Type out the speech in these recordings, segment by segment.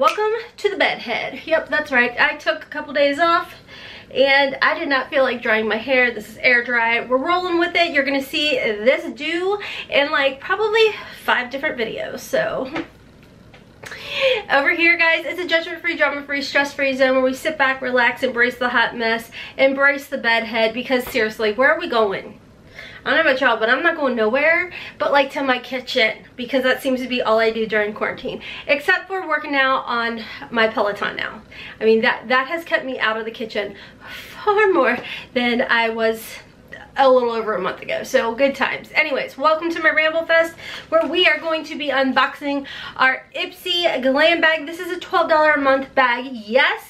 welcome to the bed head. Yep, that's right. I took a couple days off and I did not feel like drying my hair. This is air dry. We're rolling with it. You're gonna see this do in like probably 5 different videos. So over here, guys, it's a judgment-free, drama-free, stress-free zone where we sit back, relax, embrace the hot mess, embrace the bed head, because seriously, where are we going? I don't know about y'all, but I'm not going nowhere but like to my kitchen, because that seems to be all I do during quarantine, except for working out on my Peloton now. I mean, that has kept me out of the kitchen far more than I was a little over a month ago. So good times. Anyways, welcome to my Ramble Fest, where we are going to be unboxing our Ipsy Glam Bag. This is a $12 a month bag. Yes,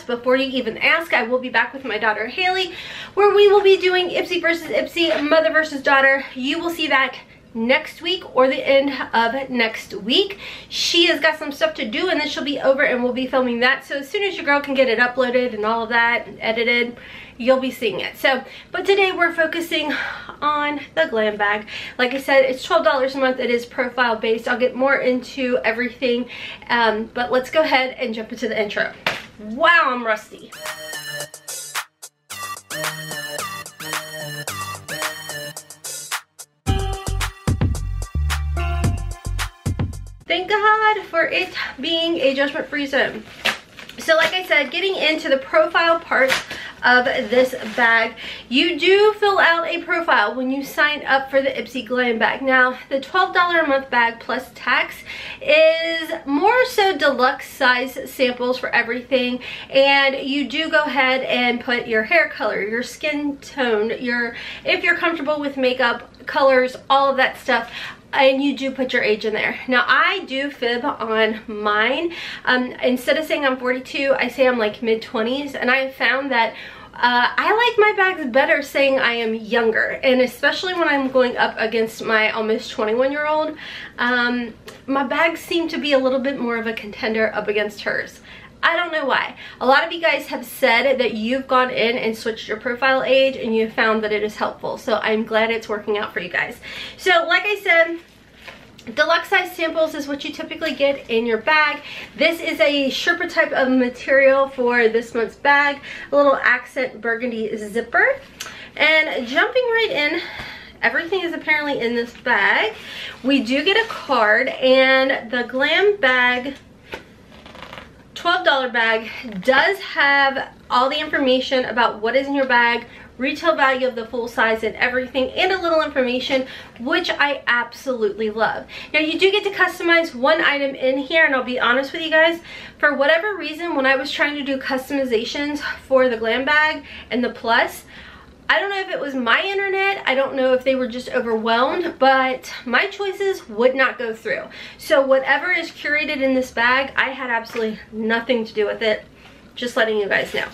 before you even ask, I will be back with my daughter Haley, where we will be doing Ipsy versus Ipsy, mother versus daughter. You will see that next week or the end of next week. She has got some stuff to do and then she'll be over and we'll be filming that. So as soon as your girl can get it uploaded and all of that and edited, you'll be seeing it. So, but today we're focusing on the glam bag. Like I said, it's $12 a month. It is profile based. I'll get more into everything, but let's go ahead and jump into the intro. Wow, I'm rusty. Thank God for it being a judgment-free zone. So like I said, getting into the profile part of this bag, you do fill out a profile when you sign up for the Ipsy Glam Bag. Now, the $12 a month bag plus tax is more so deluxe size samples for everything, and you do go ahead and put your hair color, your skin tone, if you're comfortable with makeup, colors, all of that stuff. And you do put your age in there. Now, I do fib on mine. Instead of saying I'm 42, I say I'm like mid-20s. And I have found that I like my bags better saying I am younger. And especially when I'm going up against my almost 21-year-old, my bags seem to be a little bit more of a contender up against hers. I don't know why. A lot of you guys have said that you've gone in and switched your profile age and you've found that it is helpful. So I'm glad it's working out for you guys. So like I said, deluxe size samples is what you typically get in your bag. This is a Sherpa type of material for this month's bag. A little accent burgundy zipper. And jumping right in, everything is apparently in this bag. We do get a card, and the Glam Bag $12 bag does have all the information about what is in your bag, retail value of the full size and everything, and a little information, which I absolutely love. Now, you do get to customize one item in here, and I'll be honest with you guys, for whatever reason, when I was trying to do customizations for the Glam Bag and the Plus, I don't know if it was my internet, I don't know if they were just overwhelmed, but my choices would not go through. So whatever is curated in this bag, I had absolutely nothing to do with it. Just letting you guys know.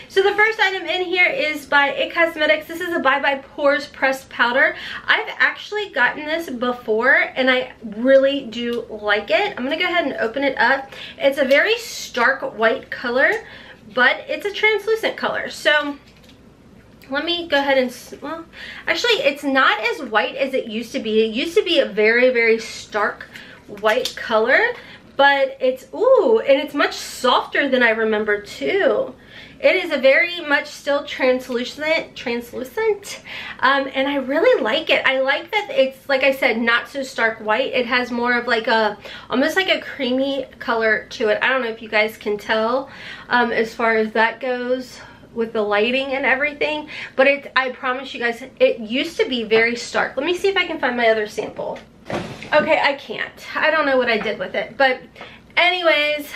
So the first item in here is by IT Cosmetics. This is a Bye Bye Pores Pressed Powder. I've actually gotten this before and I really do like it. I'm gonna go ahead and open it up. It's a very stark white color, but it's a translucent color. So let me go ahead and, well, actually it's not as white as it used to be. It used to be a very, very stark white color, but it's, ooh, and it's much softer than I remember too. It is a very much still translucent, and I really like it. I like that it's, like I said, not so stark white. It has more of like a, almost like a creamy color to it. I don't know if you guys can tell as far as that goes with the lighting and everything, but it, I promise you guys, it used to be very stark. Let me see if I can find my other sample. Okay, I can't. I don't know what I did with it, but anyways,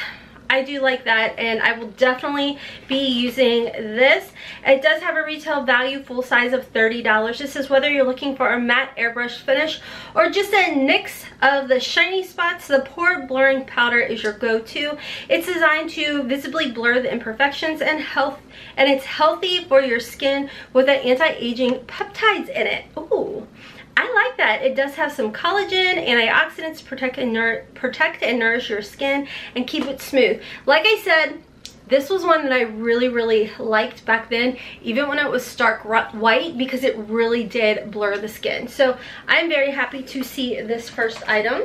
I do like that, and I will definitely be using this. It does have a retail value full size of $30. This is whether you're looking for a matte airbrush finish or just a mix of the shiny spots. The pore blurring powder is your go-to. It's designed to visibly blur the imperfections and it's healthy for your skin with the anti-aging peptides in it. Ooh, I like that. It does have some collagen, antioxidants to protect and nourish your skin and keep it smooth. Like I said, This was one that I really liked back then, even when it was stark white, because it really did blur the skin. So I'm very happy to see this first item.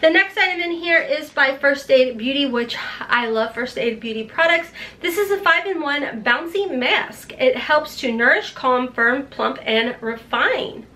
The next item in here is by First Aid Beauty, which I love First Aid Beauty products. This is a 5-in-1 Bouncy Mask. It helps to nourish, calm, firm, plump, and refine.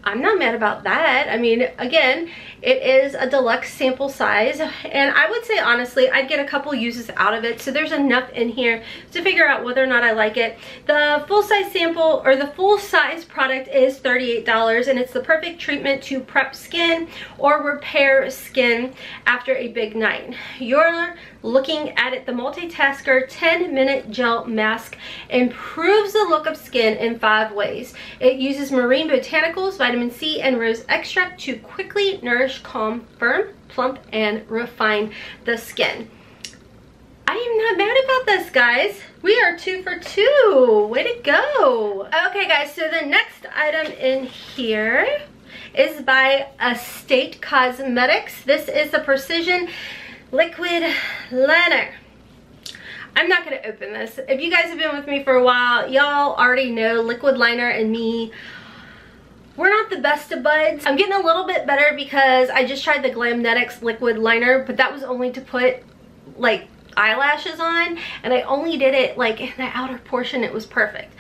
I'm not mad about that. I mean, again, it is a deluxe sample size, and I would say honestly I'd get a couple uses out of it, so there's enough in here to figure out whether or not I like it. The full-size sample, or the full-size product, is $38, and it's the perfect treatment to prep skin or repair skin after a big night. You're looking at it, the multitasker 10-minute gel mask improves the look of skin in 5 ways. It uses marine botanicals, vitamin C, and rose extract to quickly nourish, calm, firm, plump, and refine the skin. I am not mad about this, guys. We are 2 for 2. Way to go. Okay, guys, so the next item in here is by Estate Cosmetics. This is the Precision Liquid Liner. I'm not going to open this. If you guys have been with me for a while, y'all already know liquid liner and me, we're not the best of buds. I'm getting a little bit better because I just tried the GlamNetics liquid liner, but that was only to put like eyelashes on, and I only did it like in the outer portion. It was perfect.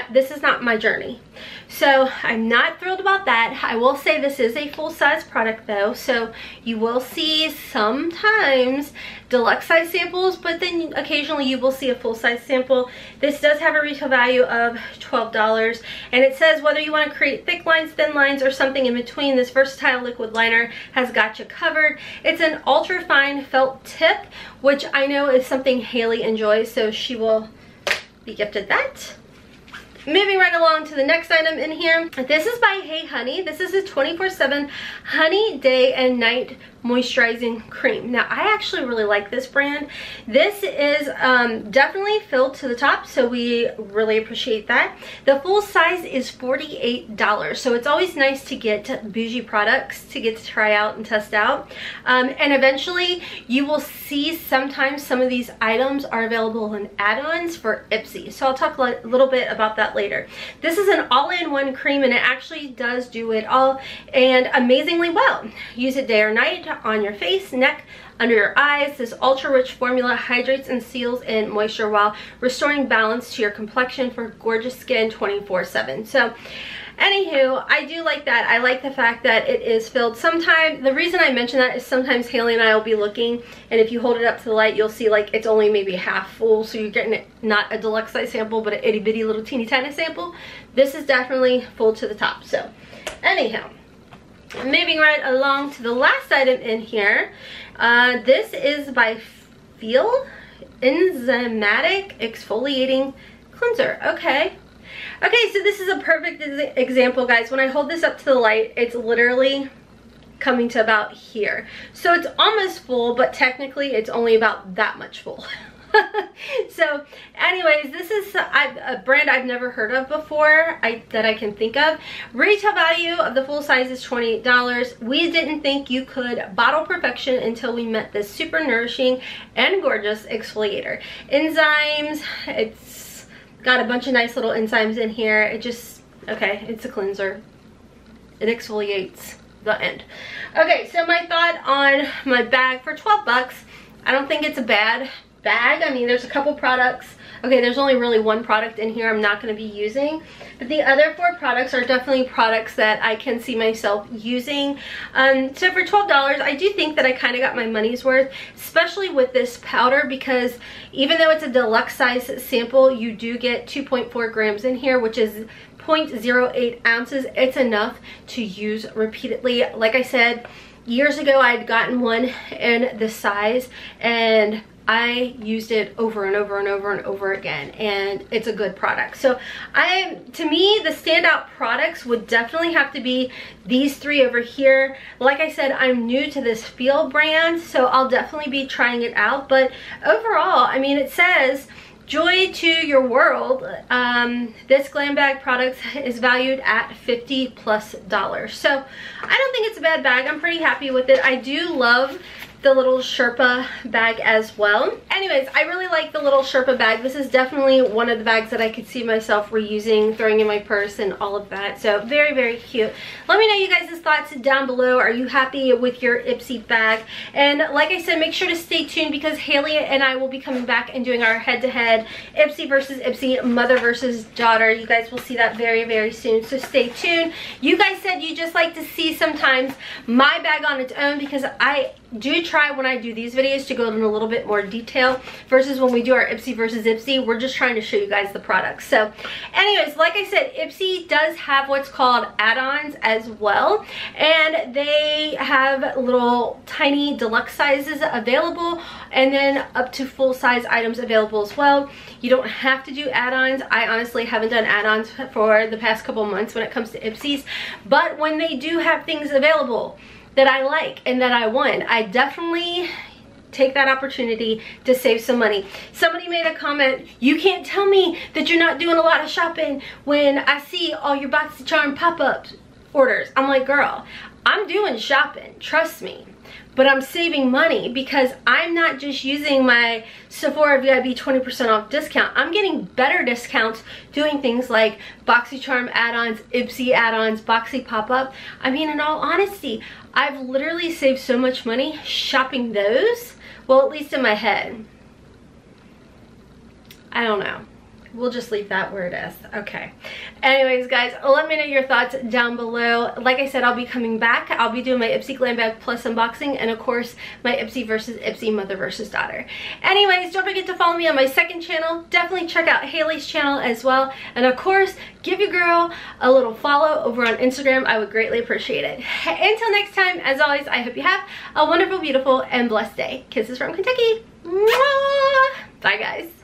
This is not my journey, so I'm not thrilled about that. I will say this is a full-size product though, so you will see sometimes deluxe size samples, but then occasionally you will see a full-size sample. This does have a retail value of $12, and it says whether you want to create thick lines, thin lines, or something in between, this versatile liquid liner has got you covered. It's an ultra fine felt tip, which I know is something Haley enjoys, so she will be gifted that. Moving right along to the next item in here. This is by Hey Honey. This is a 24/7 honey day and night moisturizing cream. Now, I actually really like this brand. This is definitely filled to the top, so we really appreciate that. The full size is $48, so it's always nice to get bougie products to get to try out and test out. And eventually, you will see sometimes some of these items are available in add-ons for Ipsy, so I'll talk a little bit about that later. This is an all-in-one cream, and it actually does do it all, and amazingly well. Use it day or night, on your face, neck, under your eyes. This ultra rich formula hydrates and seals in moisture while restoring balance to your complexion for gorgeous skin 24/7. So anywho, I do like that. I like the fact that it is filled. Sometimes, the reason I mention that is sometimes Haley and I will be looking, and if you hold it up to the light, you'll see like it's only maybe half full, so you're getting it, not a deluxe size sample, but an itty bitty little teeny tiny sample. This is definitely full to the top. So anyhow, moving right along to the last item in here. This is by Feel Enzymatic Exfoliating Cleanser. Okay, so this is a perfect example, guys. When I hold this up to the light, it's literally coming to about here. So it's almost full, but technically it's only about that much full. So anyways, this is a brand I've never heard of before that I can think of. Retail value of the full size is $28. We didn't think you could bottle perfection until we met this super nourishing and gorgeous exfoliator. Enzymes, it's got a bunch of nice little enzymes in here. It just, okay, it's a cleanser. It exfoliates, the end. Okay, so my thought on my bag for 12 bucks, I don't think it's a bad bag. I mean, there's a couple products. Okay, there's only really one product in here I'm not going to be using, but the other 4 products are definitely products that I can see myself using. So for $12, I do think that I kind of got my money's worth, especially with this powder, because even though it's a deluxe size sample, you do get 2.4 grams in here, which is 0.08 ounces. It's enough to use repeatedly. Like I said, years ago I had gotten one in this size, and I used it over and over and over and over again, and it's a good product. So to me, the standout products would definitely have to be these 3 over here. Like I said, I'm new to this Feel brand, so I'll definitely be trying it out. But overall, I mean, it says joy to your world. This glam bag product is valued at $50+. So I don't think it's a bad bag. I'm pretty happy with it. I do love the little Sherpa bag as well. Anyways, I really like the little Sherpa bag. This is definitely one of the bags that I could see myself reusing, throwing in my purse and all of that. So very, very cute. Let me know you guys' thoughts down below. Are you happy with your Ipsy bag? And like I said, make sure to stay tuned because Hailey and I will be coming back and doing our head-to-head Ipsy versus Ipsy, mother versus daughter. You guys will see that very, very soon. So stay tuned. You guys said you just like to see sometimes my bag on its own because I do try when I do these videos to go in a little bit more detail versus when we do our Ipsy versus Ipsy. We're just trying to show you guys the products. So anyways, like I said, Ipsy does have what's called add-ons as well, and they have little tiny deluxe sizes available and then up to full size items available as well. You don't have to do add-ons. I honestly haven't done add-ons for the past couple months when it comes to Ipsy's, but when they do have things available that I like and that I want, I definitely take that opportunity to save some money. Somebody made a comment, you can't tell me that you're not doing a lot of shopping when I see all your BoxyCharm pop-up orders. I'm like, girl, I'm doing shopping, trust me. But I'm saving money because I'm not just using my Sephora VIB 20% off discount. I'm getting better discounts doing things like BoxyCharm add-ons, Ipsy add-ons, Boxy pop-up. I mean, in all honesty, I've literally saved so much money shopping those. Well, at least in my head. I don't know. We'll just leave that where it is. Okay. Anyways, guys, let me know your thoughts down below. Like I said, I'll be coming back. I'll be doing my Ipsy Glam Bag Plus unboxing and, of course, my Ipsy versus Ipsy mother versus daughter. Anyways, don't forget to follow me on my second channel. Definitely check out Hailey's channel as well. And, of course, give your girl a little follow over on Instagram. I would greatly appreciate it. Until next time, as always, I hope you have a wonderful, beautiful, and blessed day. Kisses from Kentucky. Mwah! Bye, guys.